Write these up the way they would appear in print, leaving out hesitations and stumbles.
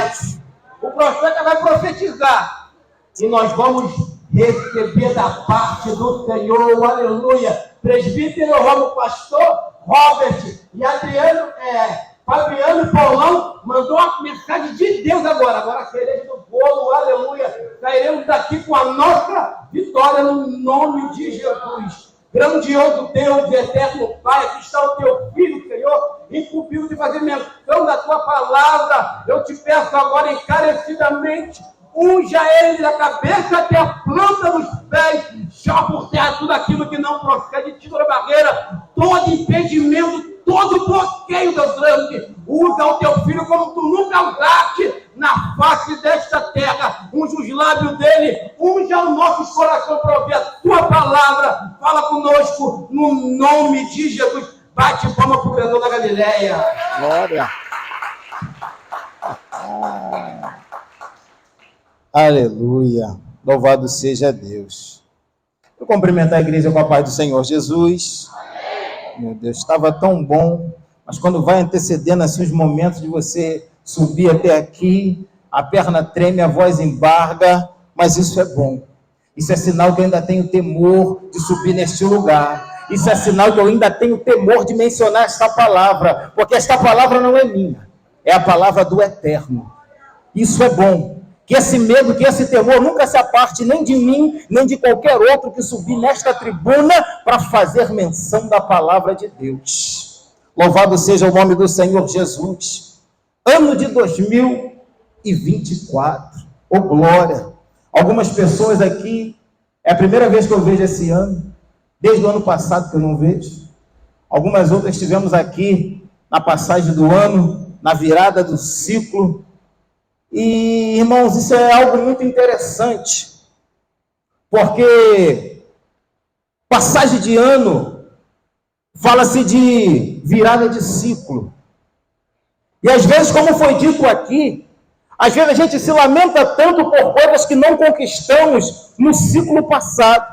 profetas. O profeta vai profetizar. E nós vamos receber da parte do Senhor, aleluia. Presbítero, eu amo o pastor Robert e Adriano, Fabiano e Paulão mandou uma mensagem de Deus agora. Agora a cereja do bolo, aleluia. Sairemos daqui com a nossa vitória no nome de Jesus. Grandioso Deus, eterno Pai, aqui está o teu Filho, Senhor, incumbido de fazer menção da tua palavra. Eu te peço agora encarecidamente, unja ele da cabeça até a planta dos pés, já por terra tudo aquilo que não procede, tira a barreira, todo impedimento, todo bloqueio, Deus grande. Usa o teu Filho como tu nunca usaste na face desta terra. Unja os lábios dele, unja os nossos corações para ouvir a tua palavra. Fala conosco no nome de Jesus. Bate palma para o Pedro da Galileia. Glória. Aleluia. Louvado seja Deus. Eu cumprimentar a igreja com a paz do Senhor Jesus. Meu Deus, estava tão bom, mas quando vai antecedendo assim os momentos de você subir até aqui, a perna treme, a voz embarga, mas isso é bom. Isso é sinal que eu ainda tenho temor de subir neste lugar. Isso é sinal que eu ainda tenho temor de mencionar esta palavra, porque esta palavra não é minha, é a palavra do Eterno. Isso é bom. Que esse medo, que esse temor nunca se aparte nem de mim, nem de qualquer outro que subir nesta tribuna para fazer menção da palavra de Deus. Louvado seja o nome do Senhor Jesus. Ano de 2024. Oh, glória! Algumas pessoas aqui, é a primeira vez que eu vejo esse ano, desde o ano passado que eu não vejo. Algumas outras estivemos aqui na passagem do ano, na virada do ciclo. E, irmãos, isso é algo muito interessante, porque passagem de ano, fala-se de virada de ciclo. E às vezes, como foi dito aqui, às vezes a gente se lamenta tanto por coisas que não conquistamos no ciclo passado.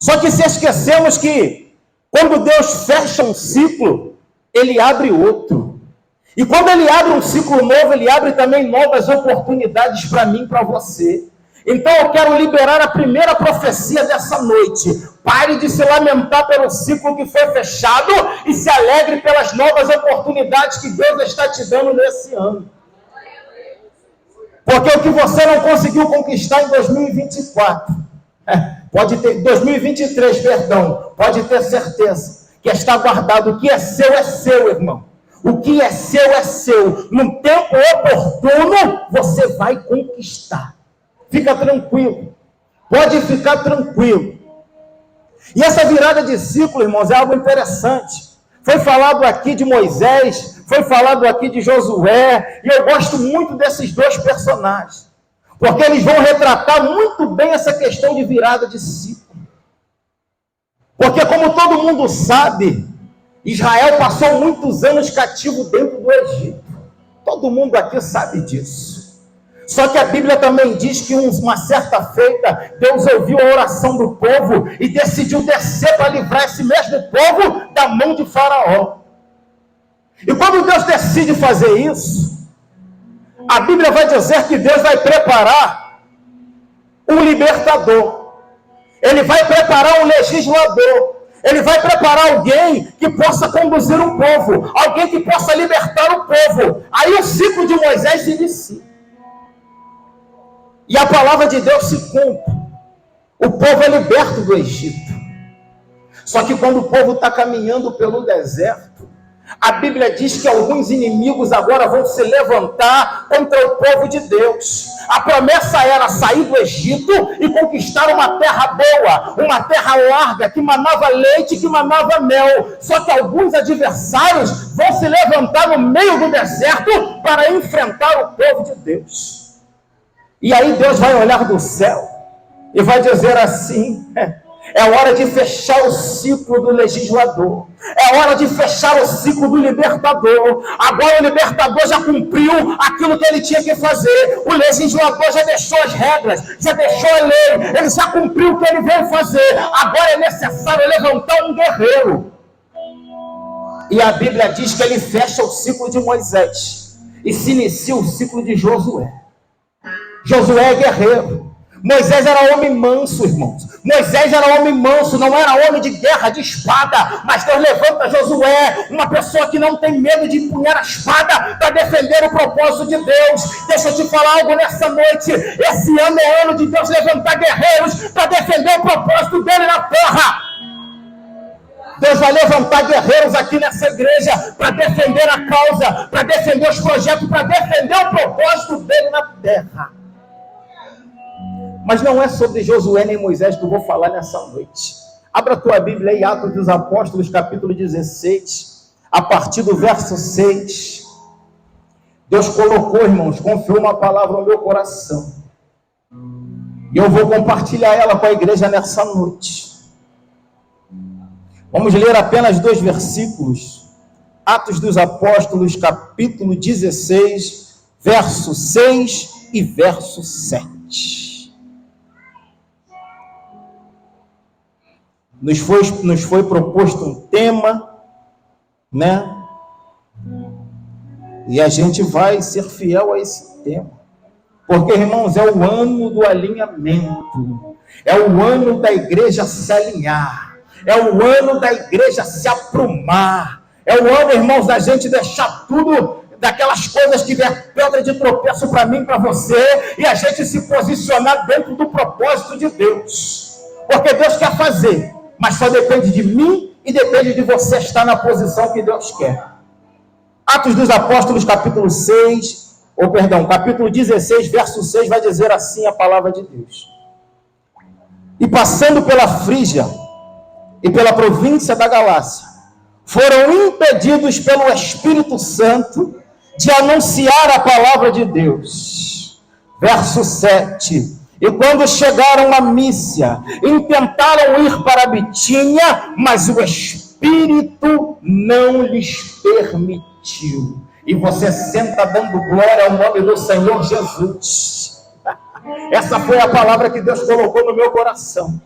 Só que se esquecemos que quando Deus fecha um ciclo, Ele abre outro. E quando Ele abre um ciclo novo, Ele abre também novas oportunidades para mim e para você. Então eu quero liberar a primeira profecia dessa noite. Pare de se lamentar pelo ciclo que foi fechado e se alegre pelas novas oportunidades que Deus está te dando nesse ano. Porque o que você não conseguiu conquistar em 2024, pode ter, 2023, perdão, pode ter certeza que está guardado. O que é seu, irmão. O que é seu. No tempo oportuno, você vai conquistar. Fica tranquilo. Pode ficar tranquilo. E essa virada de ciclo, irmãos, é algo interessante. Foi falado aqui de Moisés, foi falado aqui de Josué, e eu gosto muito desses dois personagens, porque eles vão retratar muito bem essa questão de virada de ciclo. Porque como todo mundo sabe, Israel passou muitos anos cativo dentro do Egito. Todo mundo aqui sabe disso. Só que a Bíblia também diz que uma certa feita, Deus ouviu a oração do povo e decidiu descer para livrar esse mesmo povo da mão de Faraó. E quando Deus decide fazer isso, a Bíblia vai dizer que Deus vai preparar um libertador. Ele vai preparar um legislador. Ele vai preparar alguém que possa conduzir o povo, alguém que possa libertar o povo. Aí o ciclo de Moisés se inicia. E a palavra de Deus se cumpre. O povo é liberto do Egito. Só que quando o povo está caminhando pelo deserto, a Bíblia diz que alguns inimigos agora vão se levantar contra o povo de Deus. A promessa era sair do Egito e conquistar uma terra boa, uma terra larga, que manava leite, que manava mel. Só que alguns adversários vão se levantar no meio do deserto para enfrentar o povo de Deus. E aí Deus vai olhar do céu e vai dizer assim: é hora de fechar o ciclo do legislador. É hora de fechar o ciclo do libertador. Agora o libertador já cumpriu aquilo que ele tinha que fazer. O legislador já deixou as regras, já deixou a lei. Ele já cumpriu o que ele veio fazer. Agora é necessário levantar um guerreiro. E a Bíblia diz que ele fecha o ciclo de Moisés. e se inicia o ciclo de Josué. Josué é guerreiro. Moisés era homem manso, irmãos. Moisés era homem manso, não era homem de guerra, de espada. Mas Deus levanta Josué, uma pessoa que não tem medo de empunhar a espada para defender o propósito de Deus. Deixa eu te falar algo nessa noite. Esse ano é ano de Deus levantar guerreiros para defender o propósito dele na terra. Deus vai levantar guerreiros aqui nessa igreja para defender a causa, para defender os projetos, para defender o propósito dele na terra. Mas não é sobre Josué nem Moisés que eu vou falar nessa noite. Abra a tua Bíblia aí, Atos dos Apóstolos, capítulo 16, a partir do verso 6. Deus colocou, irmãos, confiou uma palavra no meu coração. E eu vou compartilhar ela com a igreja nessa noite. Vamos ler apenas 2 versículos. Atos dos Apóstolos, capítulo 16, verso 6 e verso 7. Nos foi proposto um tema, né? E a gente vai ser fiel a esse tema. Porque, irmãos, é o ano do alinhamento. É o ano da igreja se alinhar. É o ano da igreja se aprumar. É o ano, irmãos, da gente deixar tudo, daquelas coisas que der pedra de tropeço para mim, para você, e a gente se posicionar dentro do propósito de Deus. Porque Deus quer fazer, mas só depende de mim e depende de você estar na posição que Deus quer. Atos dos Apóstolos, capítulo 16, verso 6, vai dizer assim a palavra de Deus. E passando pela Frígia e pela província da Galácia, foram impedidos pelo Espírito Santo de anunciar a palavra de Deus. Verso 7. E quando chegaram a Mísia, intentaram ir para Bitínia, mas o Espírito não lhes permitiu. E você senta dando glória ao nome do Senhor Jesus. Essa foi a palavra que Deus colocou no meu coração.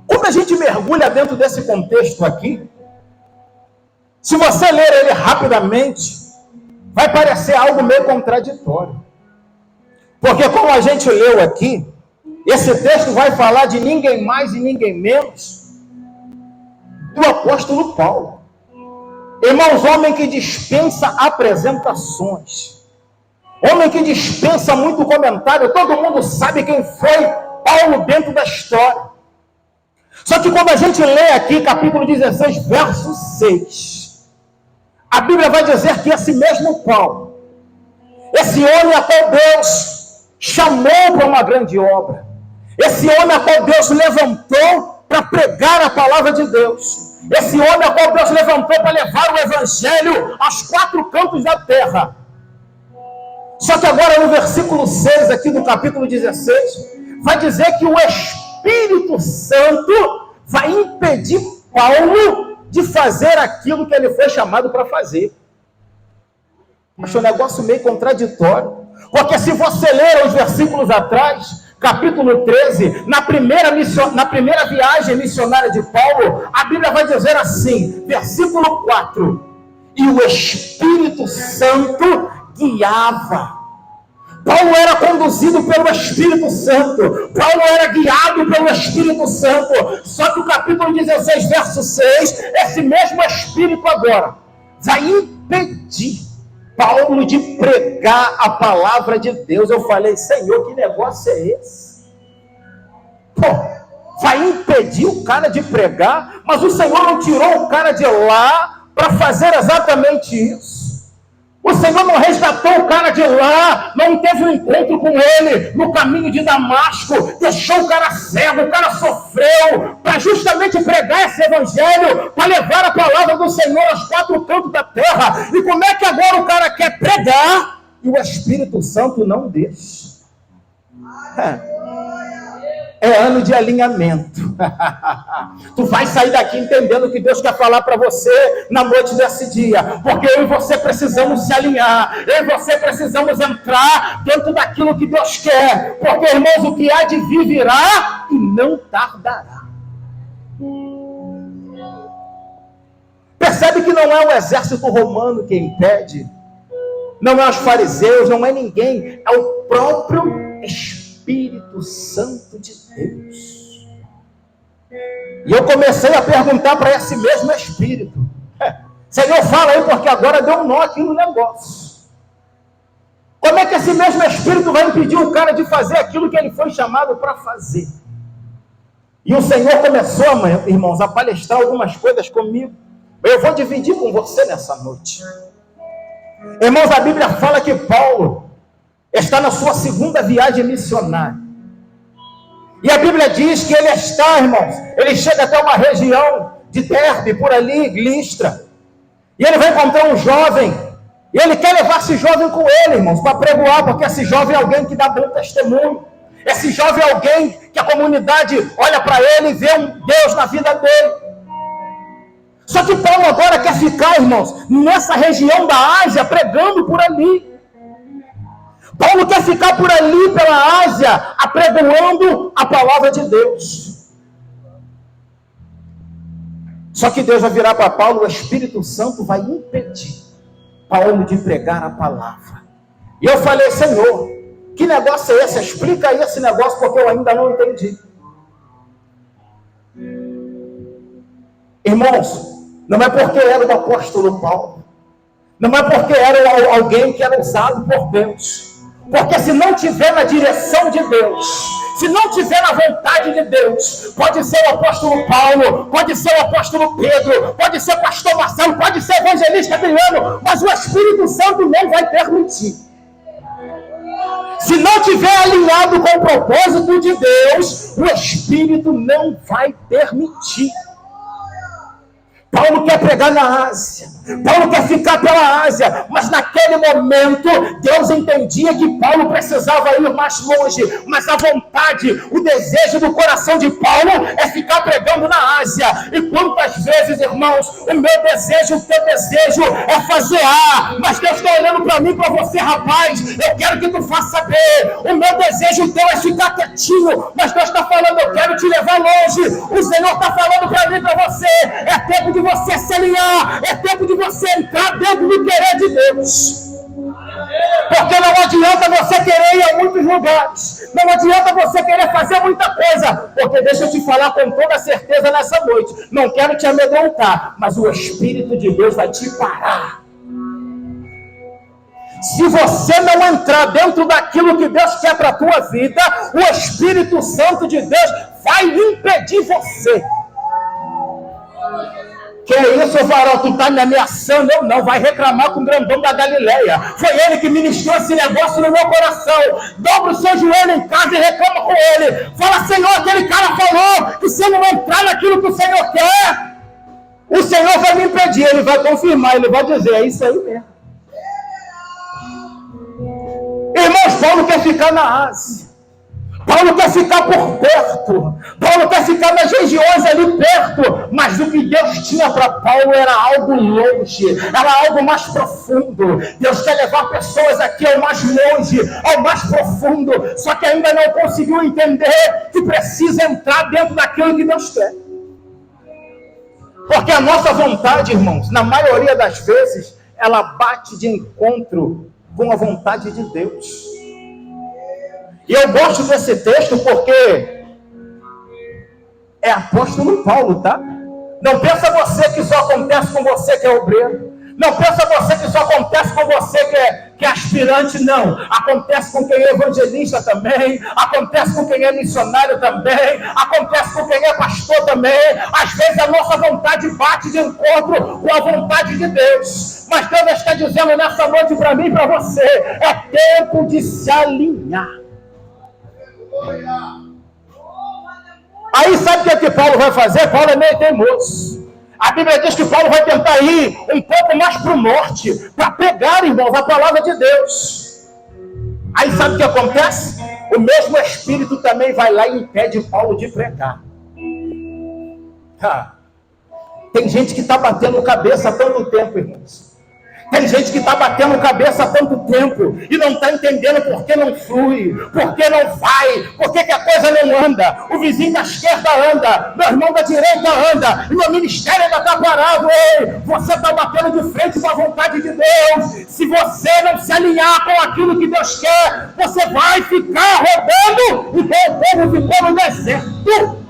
Quando a gente mergulha dentro desse contexto aqui, se você ler ele rapidamente, vai parecer algo meio contraditório. Porque como a gente leu aqui, esse texto vai falar de ninguém mais e ninguém menos do apóstolo Paulo. Irmãos, homem que dispensa apresentações, homem que dispensa muito comentário, todo mundo sabe quem foi Paulo dentro da história. Só que quando a gente lê aqui, capítulo 16, verso 6, a Bíblia vai dizer que esse mesmo Paulo, esse homem a qual Deus chamou para uma grande obra, esse homem a qual Deus levantou para pregar a palavra de Deus, esse homem a qual Deus levantou para levar o evangelho aos 4 cantos da terra. Só que agora no versículo 6 aqui do capítulo 16, vai dizer que o Espírito Santo vai impedir Paulo de fazer aquilo que ele foi chamado para fazer. Acho um negócio meio contraditório. Porque se você ler os versículos atrás, capítulo 13, na primeira viagem missionária de Paulo, a Bíblia vai dizer assim, versículo 4, e o Espírito Santo guiava. Paulo era conduzido pelo Espírito Santo. Paulo era guiado pelo Espírito Santo. Só que o capítulo 16, verso 6, esse mesmo Espírito agora vai impedir Paulo de pregar a palavra de Deus. Eu falei, Senhor, que negócio é esse? Pô, vai impedir o cara de pregar, mas o Senhor não tirou o cara de lá para fazer exatamente isso. O Senhor não resgatou o cara de lá, não teve um encontro com ele no caminho de Damasco, deixou o cara cego, o cara sofreu, para justamente pregar esse evangelho, para levar a palavra do Senhor aos 4 cantos da terra. E como é que agora o cara quer pregar e o Espírito Santo não deixa? é ano de alinhamento. Tu vai sair daqui entendendo o que Deus quer falar para você na noite desse dia, porque eu e você precisamos se alinhar, eu e você precisamos entrar dentro daquilo que Deus quer, porque, irmãos, o que há de vir virá e não tardará. Percebe que não é o exército romano que impede, não é os fariseus, não é ninguém, é o próprio Espírito Santo de Deus. E eu comecei a perguntar para esse mesmo Espírito: Senhor, fala aí, porque agora deu um nó aqui no negócio. Como é que esse mesmo Espírito vai impedir o cara de fazer aquilo que ele foi chamado para fazer? E o Senhor começou, irmãos, a palestrar algumas coisas comigo. Eu vou dividir com você nessa noite. Irmãos, a Bíblia fala que Paulo está na sua segunda viagem missionária. E a Bíblia diz que ele está, irmãos, ele chega até uma região de Derbe, por ali, Listra. E ele vai encontrar um jovem. E ele quer levar esse jovem com ele, irmãos, para pregoar, porque esse jovem é alguém que dá bom testemunho. Esse jovem é alguém que a comunidade olha para ele e vê um Deus na vida dele. Só que Paulo agora quer ficar, irmãos, nessa região da Ásia, pregando por ali. Paulo quer ficar por ali, pela Ásia, apregoando a palavra de Deus. Só que Deus vai virar para Paulo, o Espírito Santo vai impedir Paulo de pregar a palavra. E eu falei: Senhor, que negócio é esse? Explica aí esse negócio, porque eu ainda não entendi. Irmãos, não é porque era o apóstolo Paulo, não é porque era alguém que era usado por Deus, porque se não tiver na direção de Deus, se não tiver na vontade de Deus, pode ser o apóstolo Paulo, pode ser o apóstolo Pedro, pode ser o pastor Marcelo, pode ser o evangelista Adriano, mas o Espírito Santo não vai permitir. Se não tiver alinhado com o propósito de Deus, o Espírito não vai permitir. Paulo quer pregar na Ásia, Paulo quer ficar pela Ásia, mas naquele momento Deus entendia que Paulo precisava ir mais longe, mas a vontade, o desejo do coração de Paulo é ficar pregando na Ásia. E quantas vezes, irmãos, o meu desejo, o teu desejo é fazer A, mas Deus está olhando para mim, para você, rapaz, eu quero que tu faça B. O meu desejo teu é ficar quietinho, mas Deus está falando: eu quero te levar longe. O Senhor está falando para mim, para você: é tempo de você se alinhar, é tempo de você entrar dentro do querer de Deus. Porque não adianta você querer ir a muitos lugares, não adianta você querer fazer muita coisa, porque deixa eu te falar com toda certeza nessa noite, não quero te amedrontar, mas o Espírito de Deus vai te parar. Se você não entrar dentro daquilo que Deus quer para a tua vida, o Espírito Santo de Deus vai impedir você. Que é isso, varão? Tu está me ameaçando? Eu não, vai reclamar com o grandão da Galileia. Foi ele que ministrou esse negócio no meu coração. Dobra o seu joelho em casa e reclama com ele. Fala: Senhor, aquele cara falou que se eu não entrar naquilo que o Senhor quer, o Senhor vai me impedir. Ele vai confirmar, ele vai dizer: é isso aí mesmo. Irmãos, Paulo quer ficar na Ásia. Paulo quer ficar por perto, Paulo quer ficar nas regiões ali perto, mas o que Deus tinha para Paulo era algo longe, era algo mais profundo. Deus quer levar pessoas aqui ao mais longe, ao mais profundo, só que ainda não conseguiu entender que precisa entrar dentro daquilo que Deus quer. Porque a nossa vontade, irmãos, na maioria das vezes, ela bate de encontro com a vontade de Deus. E eu gosto desse texto porque é apóstolo Paulo, tá? Não pensa você que só acontece com você que é obreiro. Não pensa você que só acontece com você que é aspirante, não. Acontece com quem é evangelista também. Acontece com quem é missionário também. Acontece com quem é pastor também. Às vezes a nossa vontade bate de encontro com a vontade de Deus. Mas Deus está dizendo nessa noite para mim e para você: é tempo de se alinhar. Aí sabe o que Paulo vai fazer? Paulo é meio teimoso. A Bíblia diz que Paulo vai tentar ir um pouco mais para o norte, para pegar, irmãos, a palavra de Deus. Aí sabe o que acontece? o mesmo Espírito também vai lá e impede Paulo de pregar. Tem gente que está batendo cabeça há tanto tempo, irmãos. Tem gente que está batendo cabeça há tanto tempo e não está entendendo por que não flui, por que não vai, por que a coisa não anda. O vizinho da esquerda anda, meu irmão da direita anda, e meu ministério ainda está parado. Ei, você está batendo de frente com a vontade de Deus. Se você não se alinhar com aquilo que Deus quer, você vai ficar rodando igual o povo ficou no deserto.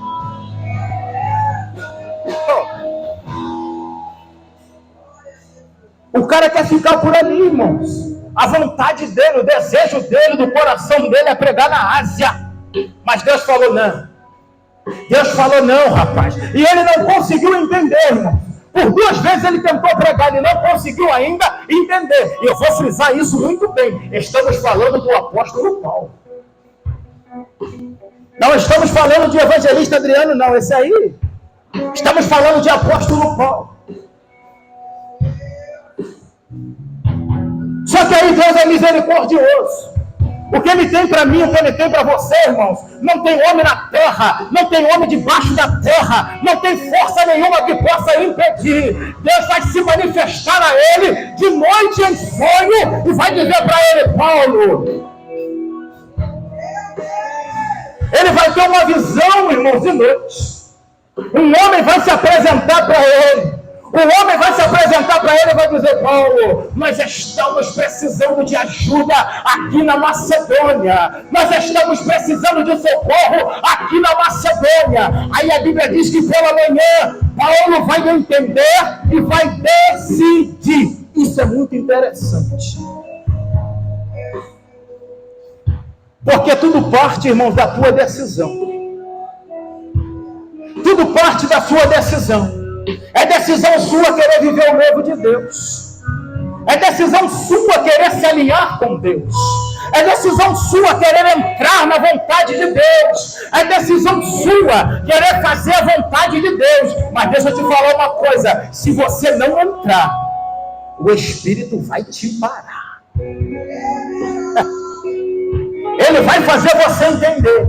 O cara quer ficar por ali, irmãos. A vontade dele, o desejo dele, do coração dele é pregar na Ásia. Mas Deus falou não. Deus falou não, rapaz. E ele não conseguiu entender, irmão. Por 2 vezes ele tentou pregar, ele não conseguiu ainda entender. E eu vou frisar isso muito bem. Estamos falando do apóstolo Paulo. Não estamos falando de evangelista Adriano, não. Esse aí. Estamos falando de apóstolo Paulo. Só que aí Deus é misericordioso. O que Ele tem para mim, o que Ele tem para você, irmãos, não tem homem na terra, não tem homem debaixo da terra, não tem força nenhuma que possa impedir. Deus vai se manifestar a Ele de noite em sonho e vai dizer para ele: Paulo. Ele vai ter uma visão, irmãos, de noite. Um homem vai se apresentar para ele. O homem vai se apresentar para ele e vai dizer: Paulo, nós estamos precisando de ajuda aqui na Macedônia. Nós estamos precisando de socorro aqui na Macedônia. Aí a Bíblia diz que pela manhã Paulo vai entender e vai decidir. Isso é muito interessante. Porque tudo parte, irmãos, da tua decisão. Tudo parte da sua decisão. É decisão sua querer viver o novo de Deus. É decisão sua querer se alinhar com Deus. É decisão sua querer entrar na vontade de Deus. É decisão sua querer fazer a vontade de Deus. Mas deixa eu te falar uma coisa: se você não entrar, o Espírito vai te parar. Ele vai fazer você entender.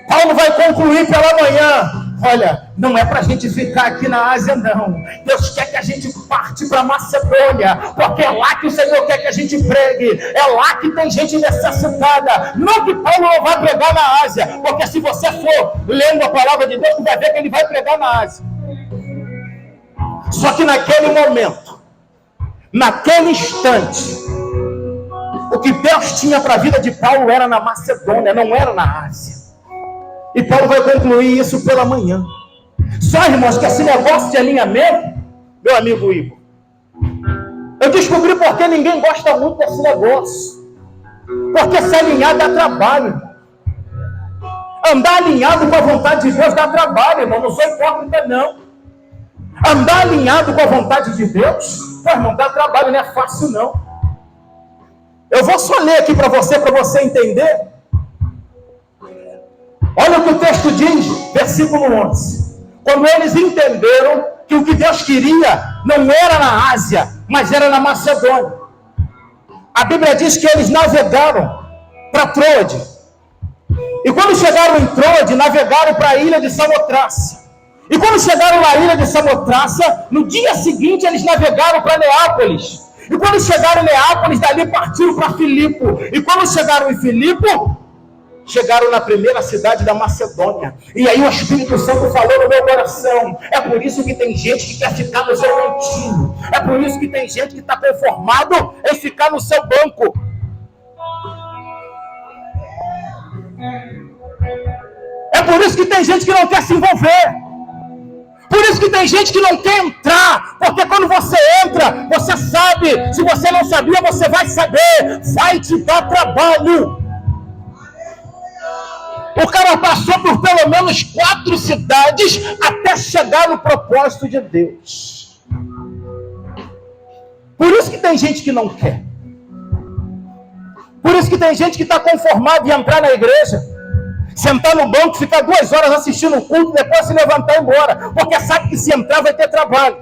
Paulo vai concluir pela manhã: olha, não é para a gente ficar aqui na Ásia, não. Deus quer que a gente parte para Macedônia, porque é lá que o Senhor quer que a gente pregue. É lá que tem gente necessitada. Não que Paulo não vai pregar na Ásia, porque se você for lendo a palavra de Deus, você vai ver que ele vai pregar na Ásia. Só que naquele momento, naquele instante, o que Deus tinha para a vida de Paulo era na Macedônia, não era na Ásia. E Paulo vai concluir isso pela manhã. Só, irmãos, que esse negócio de alinhamento, meu amigo Igor, eu descobri porque ninguém gosta muito desse negócio. Porque se alinhar dá trabalho. Andar alinhado com a vontade de Deus dá trabalho, irmão. Não sou hipócrita, não. Andar alinhado com a vontade de Deus, irmão, dá trabalho, não é fácil, não. Eu vou só ler aqui para você entender. Olha o que o texto diz, versículo 11. Quando eles entenderam que o que Deus queria não era na Ásia, mas era na Macedônia. A Bíblia diz que eles navegaram para Troade. E quando chegaram em Troade, navegaram para a ilha de Samotrácia. E quando chegaram na ilha de Samotrácia, no dia seguinte eles navegaram para Neápolis. E quando chegaram em Neápolis, dali partiram para Filipo. E quando chegaram em Filipo, chegaram na primeira cidade da Macedônia. E aí o Espírito Santo falou no meu coração: é por isso que tem gente que quer ficar no seu cantinho. É por isso que tem gente que está conformado em ficar no seu banco. É por isso que tem gente que não quer se envolver. Por isso que tem gente que não quer entrar, porque quando você entra, você sabe. Se você não sabia, você vai saber. Vai te dar trabalho. O cara passou por pelo menos 4 cidades até chegar no propósito de Deus. Por isso que tem gente que não quer. Por isso que tem gente que está conformado em entrar na igreja, sentar no banco, ficar 2 horas assistindo o culto, depois se levantar e ir embora, porque sabe que se entrar vai ter trabalho.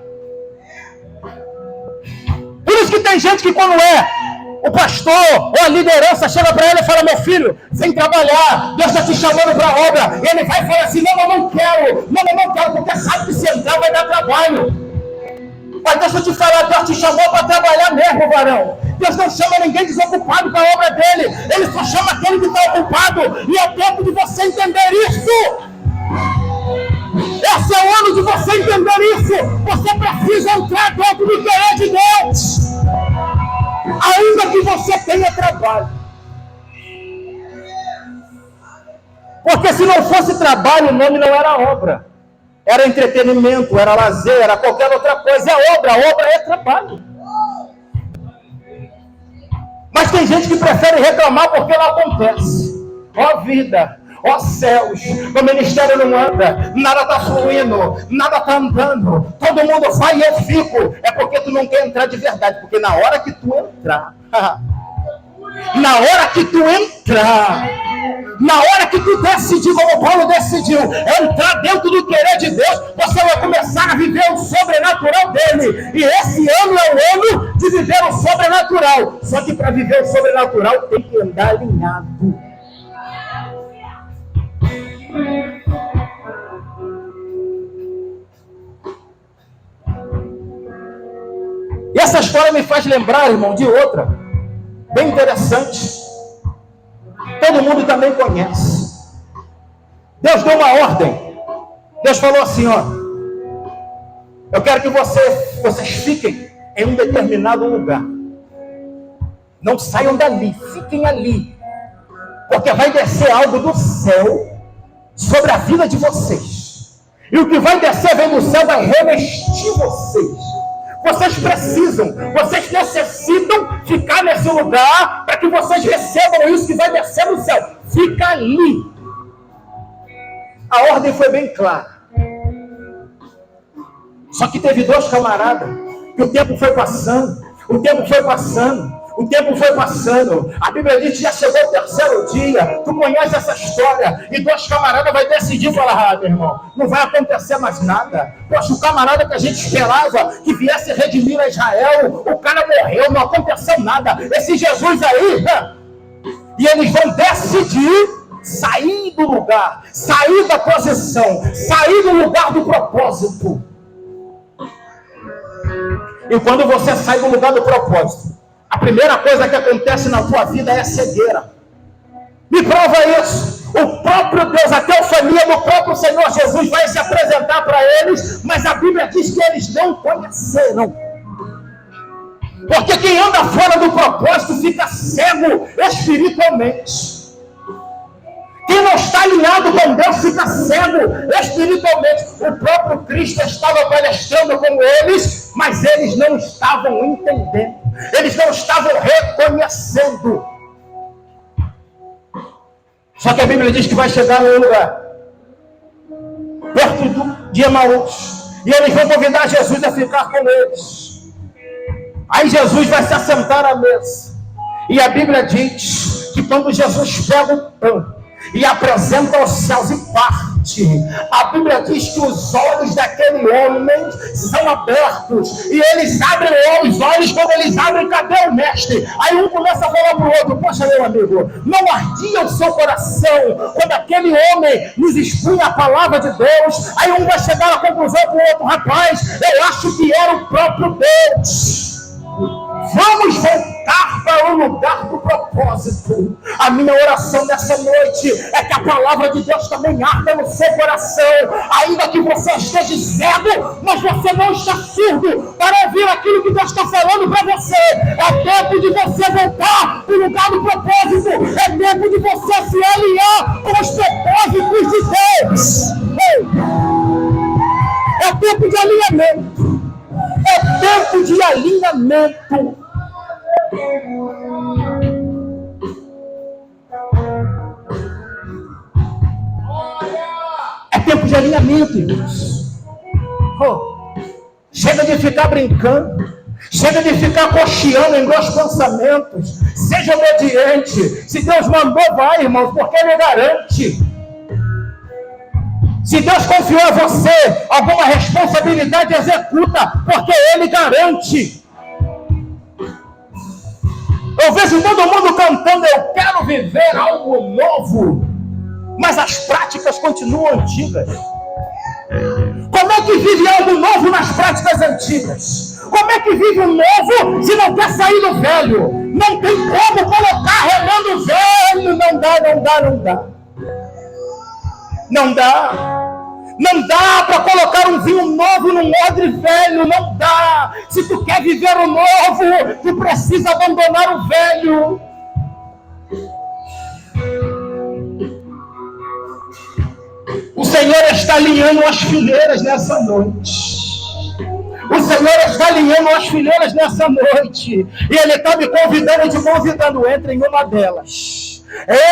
Por isso que tem gente que quando é O pastor ou a liderança chega para ele e fala: meu filho, vem trabalhar, Deus está te chamando para a obra. E ele vai e fala assim: não, eu não quero, porque sabe que se entrar vai dar trabalho. Mas deixa eu te falar, Deus te chamou para trabalhar mesmo, varão. Deus não chama ninguém desocupado para a obra dele, ele só chama aquele que está ocupado. E é tempo de você entender isso. Esse é o ano de você entender isso. Você precisa entrar dentro do querer de Deus, ainda que você tenha trabalho. Porque se não fosse trabalho, o nome não era obra. Era entretenimento, era lazer, era qualquer outra coisa. É obra, a obra é trabalho. Mas tem gente que prefere reclamar porque não acontece. Ó vida, ó céus, o ministério não anda, nada está fluindo, nada está andando, todo mundo vai e eu fico. É porque tu não quer entrar de verdade, porque na hora que tu entrar, na hora que tu decidir, como Paulo decidiu, entrar dentro do querer de Deus, você vai começar a viver o sobrenatural dele. E esse ano é o ano de viver o sobrenatural. Só que para viver o sobrenatural tem que andar alinhado. E essa história me faz lembrar, irmão, de outra bem interessante. Todo mundo também conhece. Deus deu uma ordem. Deus falou assim: ó, eu quero que vocês fiquem em um determinado lugar. Não saiam dali, fiquem ali. Porque vai descer algo do céu sobre a vida de vocês. E o que vai descer vem do céu, vai revestir vocês. Vocês necessitam ficar nesse lugar para que vocês recebam isso que vai descer do céu. Fica ali. A ordem foi bem clara. Só que teve dois camaradas que o tempo foi passando. A Bíblia diz que já chegou o terceiro dia. Tu conhece essa história. E dois camaradas vai decidir falar: meu irmão, não vai acontecer mais nada. Poxa, o camarada que a gente esperava que viesse redimir a Israel, o cara morreu, não aconteceu nada. Esse Jesus aí, e eles vão decidir sair do lugar, sair da posição, sair do lugar do propósito. E quando você sai do lugar do propósito, a primeira coisa que acontece na tua vida é a cegueira. Me prova isso. O próprio Deus, a teofania do próprio Senhor Jesus vai se apresentar para eles, mas a Bíblia diz que eles não conheceram. Porque quem anda fora do propósito fica cego espiritualmente. Quem não está alinhado com Deus fica cego espiritualmente. O próprio Cristo estava palestrando com eles, mas eles não estavam entendendo. Eles não estavam reconhecendo. Só que a Bíblia diz que vai chegar num lugar perto de Emaús, e eles vão convidar Jesus a ficar com eles. Aí Jesus vai se assentar à mesa, e a Bíblia diz que quando Jesus pega o pão e apresenta aos céus e parte, a Bíblia diz que os olhos daquele homem são abertos, e eles abrem os olhos. Quando eles abrem, cadê o mestre? Aí um começa a falar para o outro: poxa, meu amigo, não ardia o seu coração quando aquele homem nos expunha a palavra de Deus? Aí um vai chegar à conclusão com o outro: rapaz, eu acho que era o próprio Deus. Vamos voltar para o lugar do propósito. A minha oração nessa noite é que a palavra de Deus também arda no seu coração, ainda que você esteja cego, mas você não está surdo para ouvir aquilo que Deus está falando para você. É tempo de você voltar para o lugar do propósito. É tempo de você se alinhar com os propósitos de Deus. É tempo de alinhamento. É tempo de alinhamento. É tempo de alinhamento, irmãos. Chega de ficar brincando. Chega de ficar cocheando em meus pensamentos. Seja obediente. Se Deus mandou, vai, irmãos, porque Ele garante. Se Deus confiou a você alguma responsabilidade, executa, porque Ele garante. Eu vejo todo mundo cantando, eu quero viver algo novo, mas as práticas continuam antigas. Como é que vive algo novo nas práticas antigas? Como é que vive o novo se não quer sair do velho? Não tem como colocar remendo o velho. Não dá. Não dá. Não dá para colocar um vinho novo num odre velho. Não dá. Se tu quer viver o novo, tu precisa abandonar o velho. O Senhor está alinhando as fileiras nessa noite. O Senhor está alinhando as fileiras nessa noite. E Ele está me convidando e te convidando. Entre em uma delas.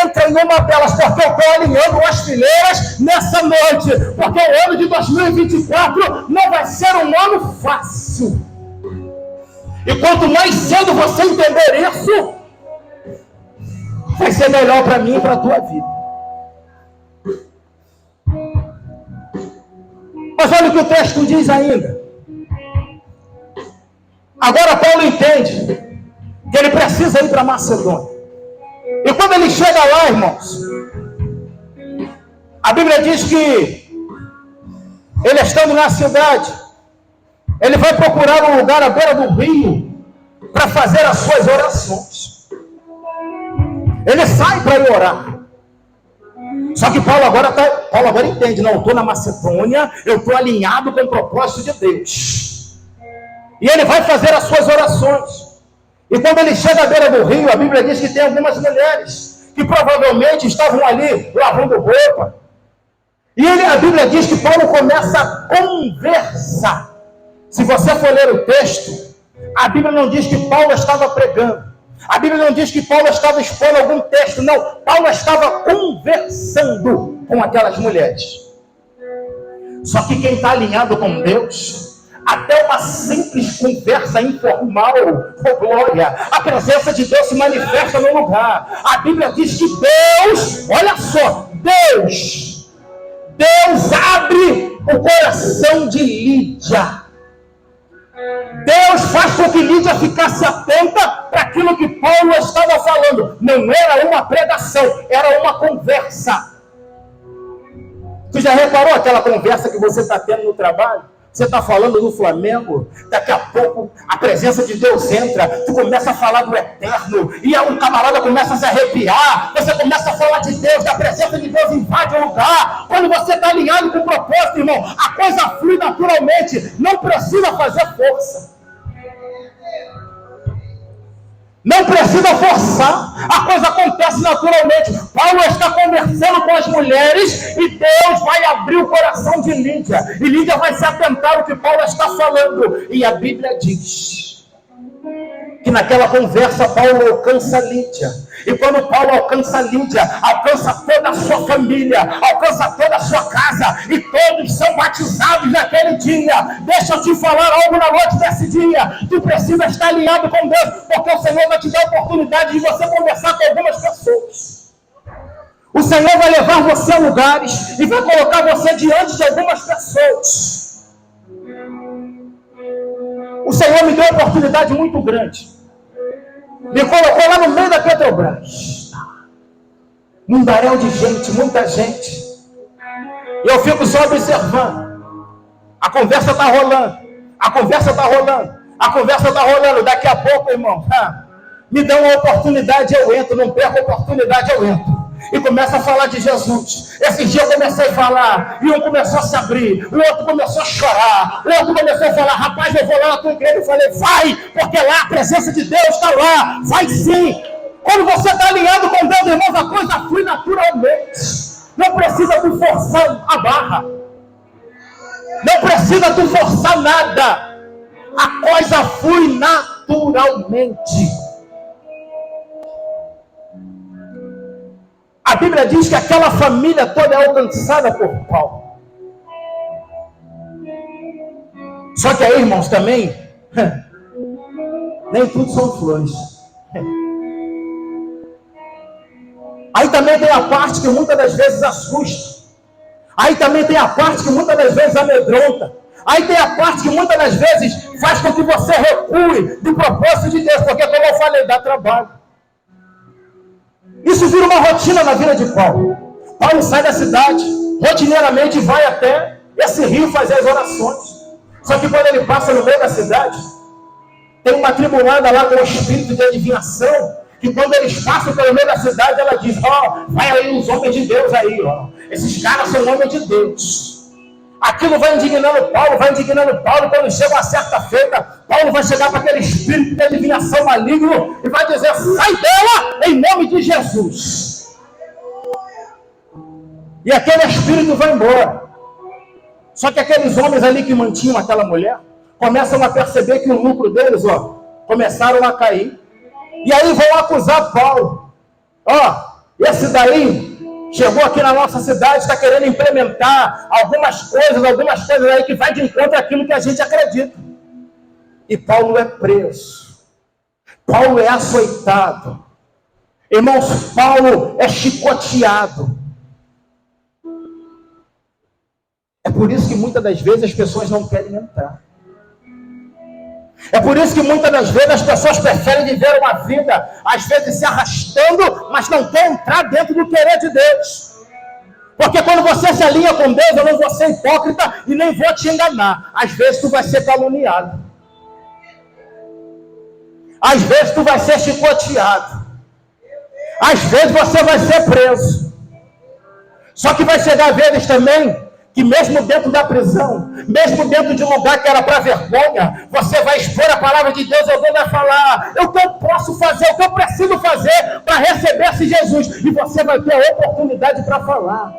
Entra em uma delas, porque eu estou alinhando as fileiras nessa noite. Porque o ano de 2024 não vai ser um ano fácil. E quanto mais cedo você entender isso, vai ser melhor para mim e para a tua vida. Mas olha o que o texto diz ainda. Agora Paulo entende que ele precisa ir para Macedônia. E quando ele chega lá, irmãos, a Bíblia diz que ele estando na cidade, ele vai procurar um lugar à beira do rio para fazer as suas orações. Ele sai para ir orar. Só que Paulo agora entende, não, eu estou na Macedônia, eu estou alinhado com o propósito de Deus. E ele vai fazer as suas orações. E quando ele chega à beira do rio, a Bíblia diz que tem algumas mulheres que provavelmente estavam ali lavando roupa. E a Bíblia diz que Paulo começa a conversar. Se você for ler o texto, a Bíblia não diz que Paulo estava pregando. A Bíblia não diz que Paulo estava expondo algum texto, não. Paulo estava conversando com aquelas mulheres. Só que quem está alinhado com Deus, até uma simples conversa informal, oh glória, a presença de Deus se manifesta no lugar. A Bíblia diz que Deus, olha só, Deus abre o coração de Lídia. Deus faz com que Lídia ficasse atenta para aquilo que Paulo estava falando. Não era uma pregação, era uma conversa. Tu já reparou aquela conversa que você está tendo no trabalho? Você está falando do Flamengo, daqui a pouco a presença de Deus entra, tu começa a falar do eterno, e aí um camarada começa a se arrepiar, você começa a falar de Deus, da presença de Deus invade o lugar. Quando você está alinhado com o propósito, irmão, a coisa flui naturalmente, não precisa fazer força. Não precisa forçar, a coisa acontece naturalmente. Paulo está conversando com as mulheres e Deus vai abrir o coração de Lídia. E Lídia vai se atentar ao que Paulo está falando. E a Bíblia diz que naquela conversa Paulo alcança Lídia. E quando Paulo alcança Lídia, alcança toda a sua família, alcança toda a sua casa, e todos são batizados naquele dia. Deixa eu te falar algo na noite desse dia. Tu precisa estar alinhado com Deus, porque o Senhor vai te dar a oportunidade de você conversar com algumas pessoas. O Senhor vai levar você a lugares e vai colocar você diante de algumas pessoas. O Senhor me deu uma oportunidade muito grande. Me colocou lá no meio da Petrobras. Mundaréu de gente, muita gente. E eu fico só observando. A conversa está rolando. A conversa está rolando. A conversa está rolando. Daqui a pouco, irmão, me dá uma oportunidade, eu entro. Não perco a oportunidade, eu entro. E começa a falar de Jesus. Esse dia eu comecei a falar, e um começou a se abrir, o outro começou a chorar, o outro começou a falar, rapaz, eu vou lá na tua igreja. Eu falei, vai, porque lá a presença de Deus está lá, vai sim. Quando você está alinhado com Deus, irmãos, a coisa flui naturalmente. Não precisa tu forçar a barra, não precisa tu forçar nada, a coisa flui naturalmente. A Bíblia diz que aquela família toda é alcançada por Paulo. Só que aí, irmãos, também, nem tudo são flores. Aí também tem a parte que muitas das vezes assusta. Aí também tem a parte que muitas das vezes amedronta. Aí tem a parte que muitas das vezes faz com que você recue do propósito de Deus. Porque, como eu falei, dá trabalho. Isso vira uma rotina na vida de Paulo. Paulo sai da cidade, rotineiramente vai até esse rio fazer as orações. Só que quando ele passa no meio da cidade, tem uma tribunada lá com o espírito de adivinhação, que quando eles passam pelo meio da cidade, ela diz: vai aí os homens de Deus aí, esses caras são homens de Deus. Aquilo vai indignando Paulo, quando chega uma certa feita, Paulo vai chegar para aquele espírito de adivinhação maligno e vai dizer: sai dela em nome de Jesus. E aquele espírito vai embora. Só que aqueles homens ali que mantinham aquela mulher, começam a perceber que o lucro deles, começaram a cair. E aí vão acusar Paulo. Esse daí chegou aqui na nossa cidade, está querendo implementar algumas coisas aí que vai de encontro àquilo que a gente acredita. E Paulo é preso. Paulo é açoitado. Irmãos, Paulo é chicoteado. É por isso que muitas das vezes as pessoas não querem entrar. É por isso que muitas das vezes as pessoas preferem viver uma vida, às vezes se arrastando, mas não quer entrar dentro do querer de Deus. Porque quando você se alinha com Deus, eu não vou ser hipócrita e nem vou te enganar. Às vezes tu vai ser caluniado. Às vezes tu vai ser chicoteado. Às vezes você vai ser preso. Só que vai chegar vezes também que mesmo dentro da prisão, mesmo dentro de um lugar que era para vergonha, você vai expor a palavra de Deus, alguém vai falar: o que eu posso fazer, o que eu preciso fazer para receber esse Jesus? E você vai ter a oportunidade para falar.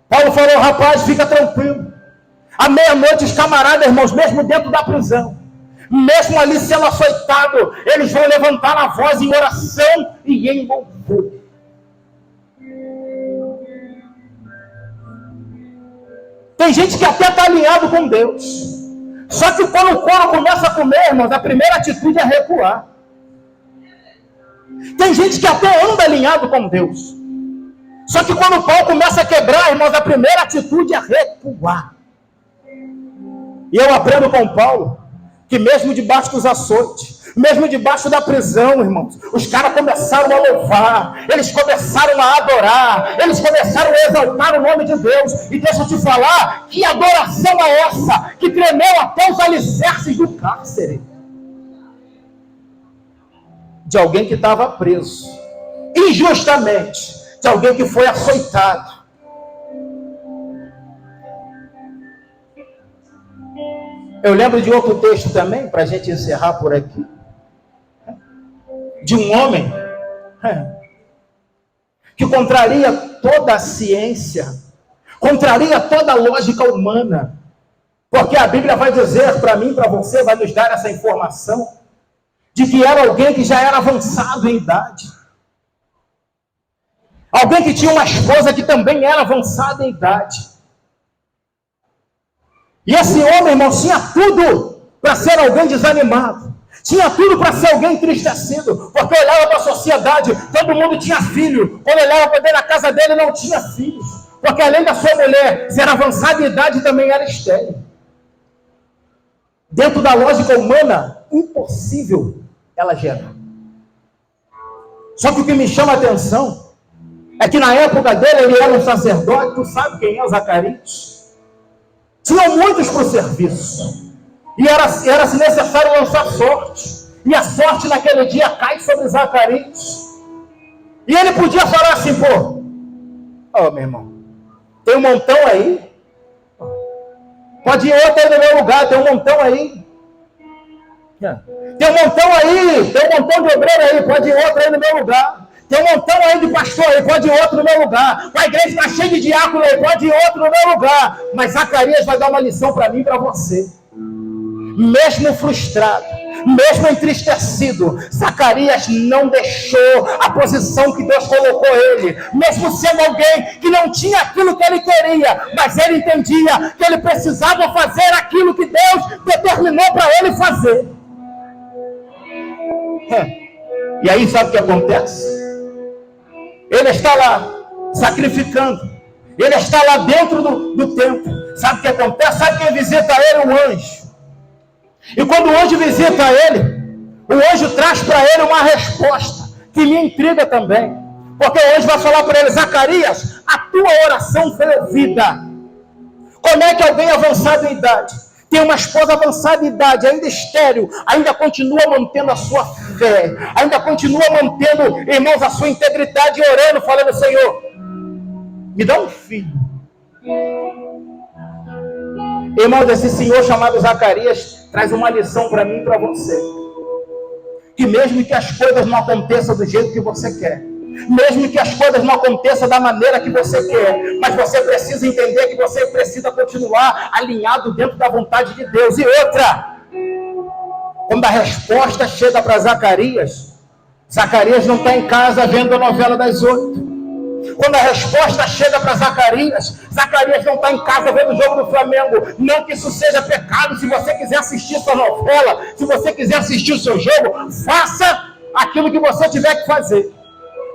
Paulo falou: rapaz, fica tranquilo. À meia-noite, os camaradas, irmãos, mesmo dentro da prisão, mesmo ali sendo açoitado, eles vão levantar a voz em oração e em louvor. Tem gente que até está alinhado com Deus. Só que quando o couro começa a comer, irmãos, a primeira atitude é recuar. Tem gente que até anda alinhado com Deus. Só que quando o pau começa a quebrar, irmãos, a primeira atitude é recuar. E eu aprendo com Paulo que mesmo debaixo dos açoites, mesmo debaixo da prisão, irmãos, os caras começaram a louvar, eles começaram a adorar, eles começaram a exaltar o nome de Deus. E deixa eu te falar, que adoração é essa que tremeu até os alicerces do cárcere? De alguém que estava preso, injustamente, de alguém que foi açoitado. Eu lembro de outro texto também, para a gente encerrar por aqui, de um homem que contraria toda a ciência, contraria toda a lógica humana, porque a Bíblia vai dizer para mim, para você, vai nos dar essa informação, de que era alguém que já era avançado em idade, alguém que tinha uma esposa que também era avançada em idade. E esse homem, irmão, tinha tudo para ser alguém desanimado. Tinha tudo para ser alguém entristecido. Porque olhava para a sociedade, todo mundo tinha filho. Quando olhava para dentro da casa dele, não tinha filhos. Porque além da sua mulher ser avançada em idade, também era estéril. Dentro da lógica humana, impossível ela gerar. Só que o que me chama a atenção é que na época dele, ele era um sacerdote. Tu sabe quem é o Zacarias? Tinham muitos para o serviço. E era se necessário lançar sorte. E a sorte naquele dia cai sobre Zacarias. E ele podia falar assim: meu irmão, tem um montão aí. Pode ir outro aí no meu lugar, tem um montão aí. Tem um montão aí, tem um montão de obreiro aí, pode ir outro aí no meu lugar. Tem um montão aí de pastor aí, pode ir outro no meu lugar. A igreja está cheia de diácono aí, pode ir outro no meu lugar. Mas Zacarias vai dar uma lição para mim e para você. Mesmo frustrado, mesmo entristecido, Zacarias não deixou a posição que Deus colocou ele. Mesmo sendo alguém que não tinha aquilo que ele queria, mas ele entendia que ele precisava fazer aquilo que Deus determinou para ele fazer. E aí sabe o que acontece? Ele está lá sacrificando. Ele está lá dentro do templo. Sabe o que acontece? Sabe quem visita ele? Um anjo. E quando o anjo visita ele, o anjo traz para ele uma resposta que me intriga também. Porque o anjo vai falar para ele: Zacarias, a tua oração foi ouvida. Como é que alguém avançado em idade, tem uma esposa avançada em idade, ainda estéril, ainda continua mantendo a sua fé, ainda continua mantendo, irmãos, a sua integridade, orando, falando: Senhor, me dá um filho. Irmãos, esse senhor chamado Zacarias traz uma lição para mim e para você. Que mesmo que as coisas não aconteçam do jeito que você quer, mesmo que as coisas não aconteçam da maneira que você quer, mas você precisa entender que você precisa continuar alinhado dentro da vontade de Deus. E outra, quando a resposta chega para Zacarias, Zacarias não está em casa vendo a novela das 8. Quando a resposta chega para Zacarias, Zacarias não está em casa vendo o jogo do Flamengo. Não que isso seja pecado. Se você quiser assistir sua novela, se você quiser assistir o seu jogo, faça aquilo que você tiver que fazer.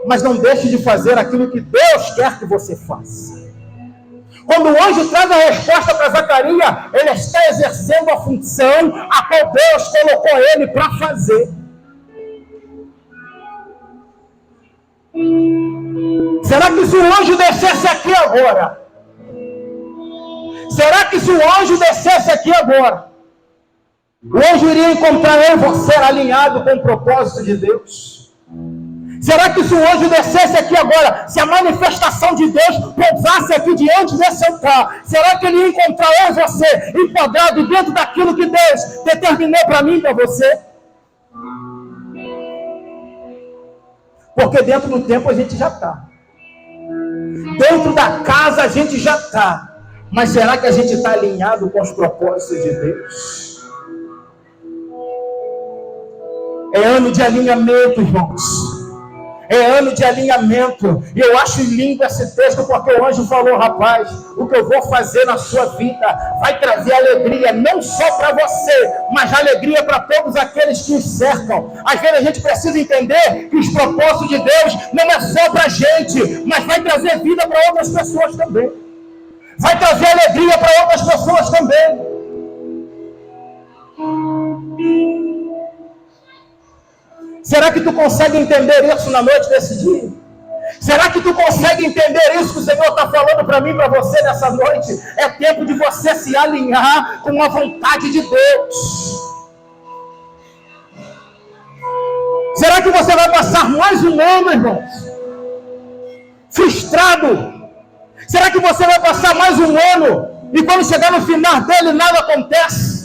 Mas não deixe de fazer aquilo que Deus quer que você faça. Quando o anjo traz a resposta para Zacarias, ele está exercendo a função a qual Deus colocou ele para fazer. Será que se o anjo descesse aqui agora? Será que se o anjo descesse aqui agora, o anjo iria encontrar eu e você alinhado com o propósito de Deus? Será que se o anjo descesse aqui agora, se a manifestação de Deus pousasse aqui diante desse altar, será que ele ia encontrar eu e você enquadrado dentro daquilo que Deus determinou para mim e para você? Porque dentro do templo a gente já está. Dentro da casa a gente já está. Mas será que a gente está alinhado com os propósitos de Deus? É ano de alinhamento, irmãos. É ano de alinhamento. E eu acho lindo esse texto, porque o anjo falou: rapaz, o que eu vou fazer na sua vida vai trazer alegria, não só para você, mas alegria para todos aqueles que os cercam. Às vezes a gente precisa entender que os propósitos de Deus não é só para a gente, mas vai trazer vida para outras pessoas também. Vai trazer alegria para outras pessoas também. Será que tu consegue entender isso na noite desse dia? Será que tu consegue entender isso que o Senhor está falando para mim e para você nessa noite? É tempo de você se alinhar com a vontade de Deus. Será que você vai passar mais um ano, irmãos, frustrado? Será que você vai passar mais um ano e quando chegar no final dele nada acontece?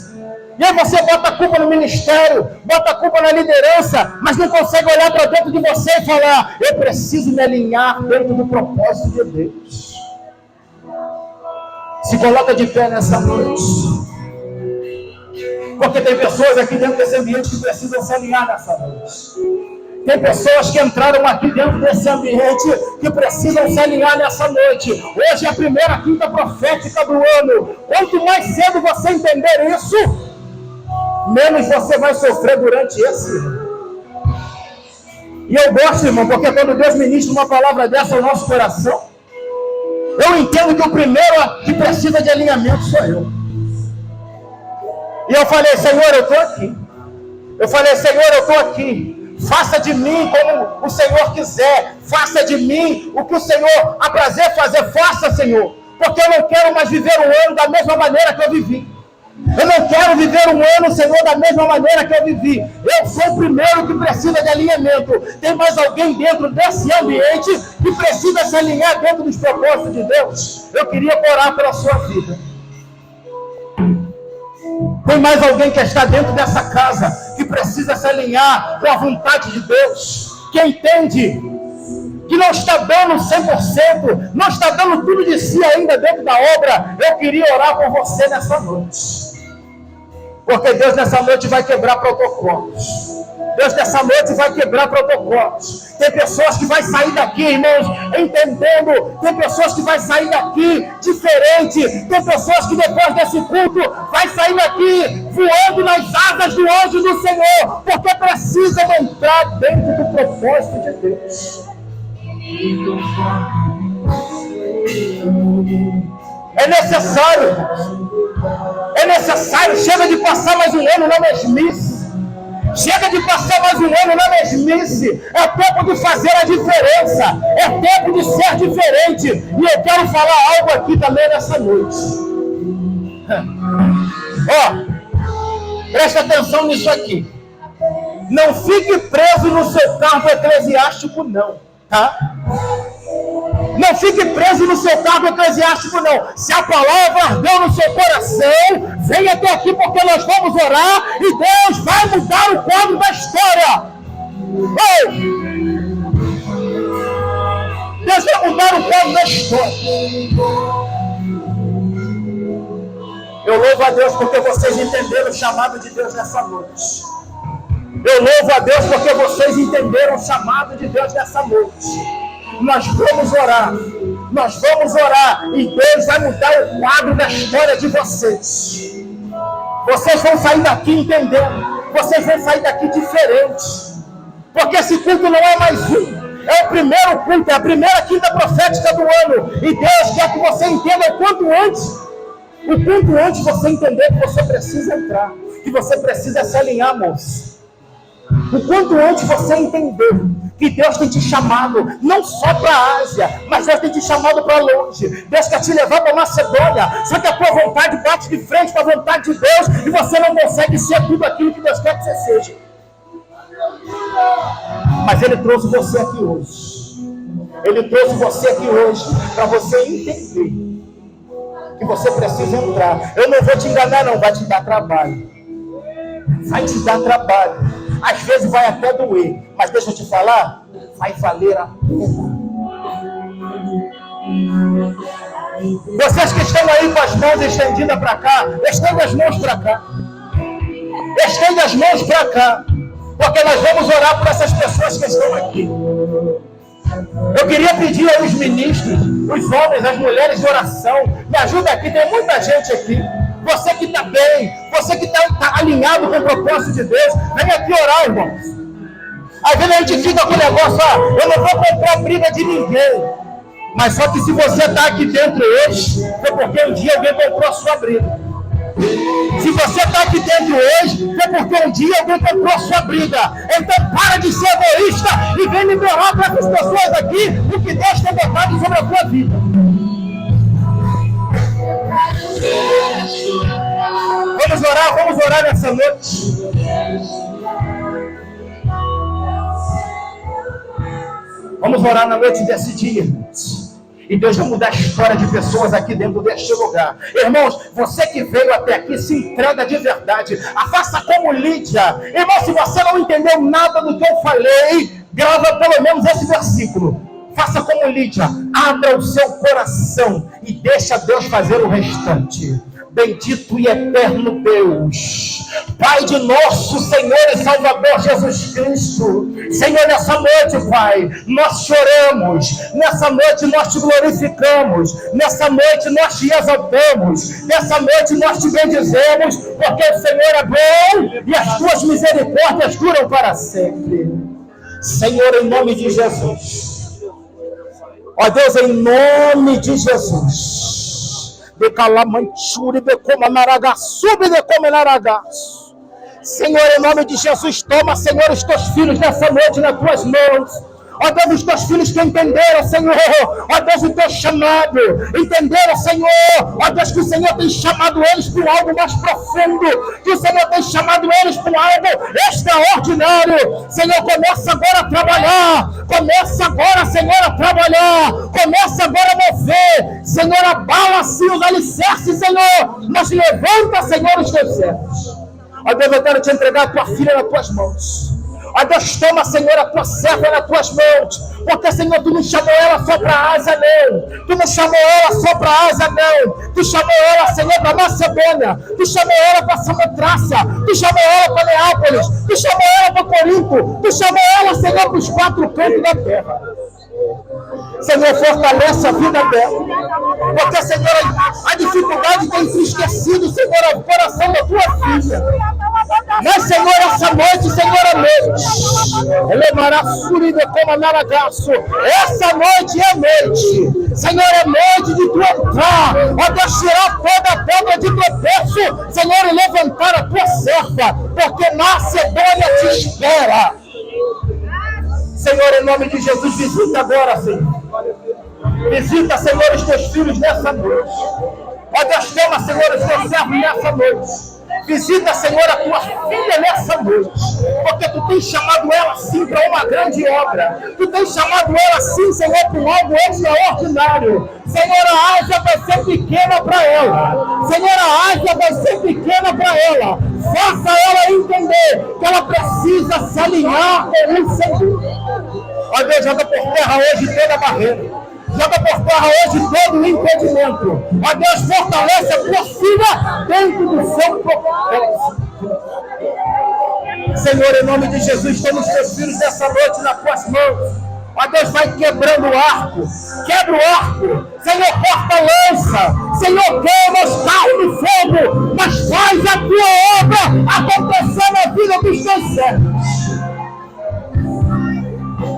E aí você bota a culpa no ministério, bota a culpa na liderança, mas não consegue olhar para dentro de você e falar: eu preciso me alinhar dentro do propósito de Deus. Se coloca de pé nessa noite. Porque tem pessoas aqui dentro desse ambiente que precisam se alinhar nessa noite. Tem pessoas que entraram aqui dentro desse ambiente que precisam se alinhar nessa noite. Hoje é a primeira quinta profética do ano. Quanto mais cedo você entender isso, menos você vai sofrer durante esse ano. E eu gosto, irmão, porque quando Deus ministra uma palavra dessa ao nosso coração, eu entendo que o primeiro que precisa de alinhamento sou eu. E eu falei: Senhor, eu estou aqui. Eu falei: Senhor, eu estou aqui. Faça de mim como o Senhor quiser. Faça de mim o que o Senhor aprazer fazer. Faça, Senhor. Porque eu não quero mais viver um ano da mesma maneira que eu vivi. Eu não quero viver um ano, Senhor, da mesma maneira que eu vivi. Eu sou o primeiro que precisa de alinhamento. Tem mais alguém dentro desse ambiente que precisa se alinhar dentro dos propósitos de Deus? Eu queria orar pela sua vida. Tem mais alguém que está dentro dessa casa que precisa se alinhar com a vontade de Deus? Que entende que não está dando 100%, não está dando tudo de si ainda dentro da obra? Eu queria orar por você nessa noite. Porque Deus nessa noite vai quebrar protocolos. Deus nessa noite vai quebrar protocolos. Tem pessoas que vão sair daqui, irmãos, entendendo. Tem pessoas que vão sair daqui diferente. Tem pessoas que depois desse culto vai sair daqui voando nas asas do anjo do Senhor. Porque precisa entrar dentro do propósito de Deus. É necessário, irmãos. É necessário. Chega de passar mais um ano na mesmice. Chega de passar mais um ano na mesmice. É tempo de fazer a diferença. É tempo de ser diferente. E eu quero falar algo aqui também nessa noite. Ó, presta atenção nisso aqui. Não fique preso no seu cargo eclesiástico, não. Tá? Não fique preso no seu cargo eclesiástico, não. Se a palavra ardeu no seu coração, venha até aqui porque nós vamos orar e Deus vai mudar o quadro da história. Oh! Deus vai mudar o quadro da história. Eu louvo a Deus porque vocês entenderam o chamado de Deus nessa noite. Eu louvo a Deus porque vocês entenderam o chamado de Deus nessa noite. Nós vamos orar e Deus vai mudar o quadro da história de vocês. Vocês vão sair daqui entendendo, vocês vão sair daqui diferentes, porque esse culto não é mais um, é o primeiro culto, é a primeira quinta profética do ano, e Deus quer que você entenda o quanto antes você entender que você precisa entrar, que você precisa se alinhar, moço. O quanto antes você entender que Deus tem te chamado não só para a Ásia, mas Deus tem te chamado para longe. Deus quer te levar para Macedônia, só que a tua vontade bate de frente com a vontade de Deus e você não consegue ser tudo aquilo que Deus quer que você seja. Mas Ele trouxe você aqui hoje. Ele trouxe você aqui hoje para você entender que você precisa entrar. Eu não vou te enganar, não, vai te dar trabalho. Vai te dar trabalho. Às vezes vai até doer, mas deixa eu te falar, vai valer a pena. Vocês que estão aí com as mãos estendidas para cá, estende as mãos para cá. Estende as mãos para cá, porque nós vamos orar por essas pessoas que estão aqui. Eu queria pedir aos ministros, os homens, as mulheres de oração, me ajuda aqui, tem muita gente aqui. Você que está bem, você que está alinhado com o propósito de Deus, vem aqui orar, irmãos. Às vezes a gente fica com o negócio, eu não vou comprar briga de ninguém. Mas só que se você está aqui dentro hoje, foi porque um dia alguém comprou a sua briga. Se você está aqui dentro hoje, foi porque um dia alguém comprou a sua briga. Então para de ser egoísta e vem liberar para essas pessoas aqui o que Deus tem botado sobre a tua vida. Vamos orar nessa noite. Vamos orar na noite desse dia. E Deus vai mudar a história de pessoas aqui dentro deste lugar. Irmãos, você que veio até aqui, se entrega de verdade. Faça como Lídia. Irmão, se você não entendeu nada do que eu falei, grava pelo menos esse versículo. Faça como Lídia. Abra o seu coração e deixa Deus fazer o restante. Bendito e eterno Deus, Pai de nosso Senhor e Salvador Jesus Cristo. Senhor, nessa noite, Pai, nós choramos, nessa noite nós te glorificamos, nessa noite nós te exaltamos, nessa noite nós te bendizemos, porque o Senhor é bom e as tuas misericórdias duram para sempre. Senhor, em nome de Jesus, ó Deus, em nome de Jesus, de calamanchuri, de comanaraga, sube de comanaragas. Senhor, em nome de Jesus, toma, Senhor, os teus filhos nessa noite nas tuas mãos. Ó Deus, os teus filhos que entenderam, Senhor, ó Deus, o teu chamado, entenderam, Senhor, ó Deus, que o Senhor tem chamado eles para algo mais profundo, que o Senhor tem chamado eles para algo extraordinário. Senhor, começa agora a trabalhar, começa agora, Senhor, a trabalhar, começa agora a mover, Senhor, abala assim os alicerces, Senhor, mas levanta, Senhor, os teus servos. Ó Deus, eu quero te entregar a tua filha nas tuas mãos. Ó Deus, toma, Senhor, a tua serva nas tuas mãos, porque, Senhor, tu não chamou ela só para a Ásia, não. Tu não chamou ela só para a Ásia, não. Tu chamou ela, Senhor, para Macedônia. Tu chamou ela para Samotrácia. Tu chamou ela para Neápolis. Tu chamou ela para Corinto. Tu chamou ela, Senhor, para os quatro cantos da terra. Senhor, fortalece a vida dela, porque, Senhor, a dificuldade tem entristecido, Senhor, o coração da tua filha. Mas, Senhor, essa noite, Senhor, é noite. Elevará surida como anaragaço. Essa noite é noite. Senhor, é noite de tu entrar. Ó Deus, tirar toda a pedra de tropeço, Senhor, e levantar a tua serva, porque Macedônia te espera. Senhor, em nome de Jesus, visita agora, Senhor. Visita, Senhor, os teus filhos nessa noite. Ó Deus, toma, Senhor, os teus servos nessa noite. Visita, Senhor, a tua filha nessa noite, porque tu tens chamado ela, sim, para uma grande obra. Tu tens chamado ela, sim, Senhor, para algo extraordinário. Senhor, a Ásia vai ser pequena para ela. Senhor, a Ásia vai ser pequena para ela. Faça ela entender que ela precisa se alinhar com o Senhor. Ó Deus, joga por terra hoje toda a barreira. Joga por terra hoje todo o impedimento. Ó Deus, fortalece a tua filha dentro do seu propósito. Senhor, em nome de Jesus, toma os teus filhos dessa noite nas tuas mãos. Ó Deus, vai quebrando o arco. Quebra o arco. Senhor, corta a lança. Senhor, queima os carros no fogo. Mas faz a tua obra acontecer na vida dos teus servos.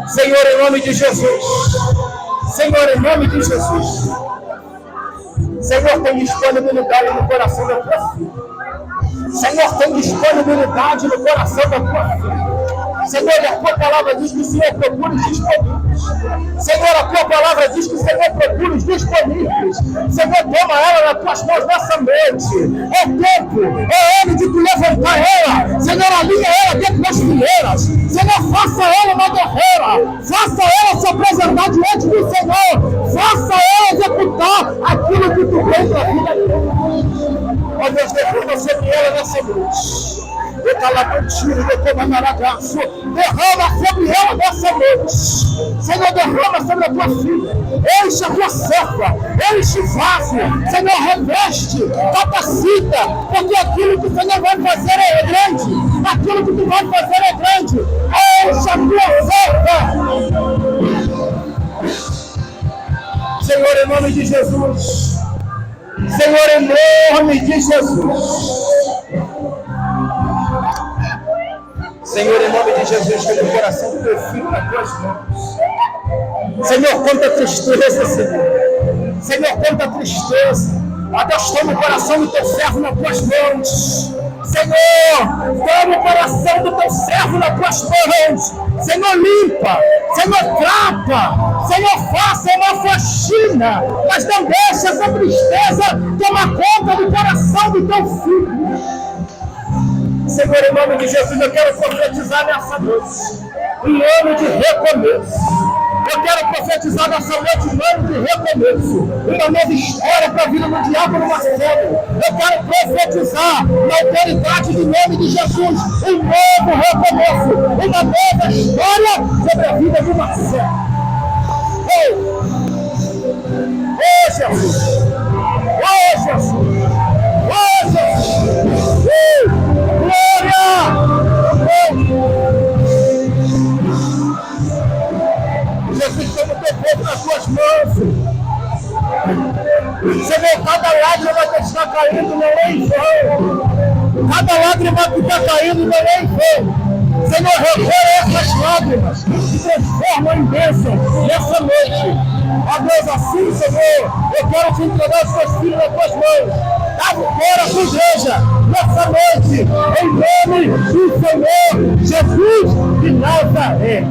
Senhor, em nome de Jesus. Senhor, em nome de Jesus. Senhor, tem disponibilidade no coração da tua filha. Senhor, tem disponibilidade no coração da tua filha. Senhor, a tua palavra diz que o Senhor procura os disponíveis. Senhor, a tua palavra diz que o Senhor procura os disponíveis. Senhor, toma ela nas tuas mãos nessa noite. É tempo, é hora de tu levantar ela. Senhor, alinha ela dentro das fileiras. Senhor, faça ela uma guerreira. Faça ela se apresentar diante do Senhor. Faça ela executar aquilo que tu tem para a vida dela. Ó Deus, derrama sobre ela nessa noite. Derrama sobre ela nessa noite. Senhor, derrama sobre a tua filha. Enche a tua serva. Enche o vaso. Senhor, reveste, capacita. Porque aquilo que o Senhor vai fazer é grande. Aquilo que tu vai fazer é grande. Enche a tua serva. Senhor, em nome de Jesus. Senhor, em nome de Jesus. Senhor, em nome de Jesus, que o coração do teu filho nas tuas mãos. Senhor, quanta tristeza, Senhor. Senhor, quanta tristeza. Ó Deus, toma o coração do teu servo nas tuas mãos. Senhor, toma o coração do teu servo nas tuas mãos. Senhor, limpa. Senhor, trata. Senhor, faça uma faxina. Mas não deixe essa tristeza tomar conta do coração do teu filho. Senhor, em nome de Jesus, eu quero profetizar nessa noite, em ano de recomeço. Eu quero profetizar nessa noite, em ano de recomeço. Uma nova história para a vida do Diácono Marcelo. Eu quero profetizar na autoridade do nome de Jesus, um novo recomeço, uma nova história sobre a vida do Marcelo. Oh Jesus! Oh Jesus! Oh Jesus! Glória! Jesus, toma o teu povo nas tuas mãos. Senhor, cada lágrima que está caindo não é em vão. Cada lágrima que está caindo não é em vão. Senhor, recolhe essas lágrimas e transforma em bênção nessa noite. Ó Deus, assim, Senhor, eu quero te entregar os teus filhos nas tuas mãos. Abre fora a tua igreja nessa noite, em nome do Senhor Jesus de Nazaré.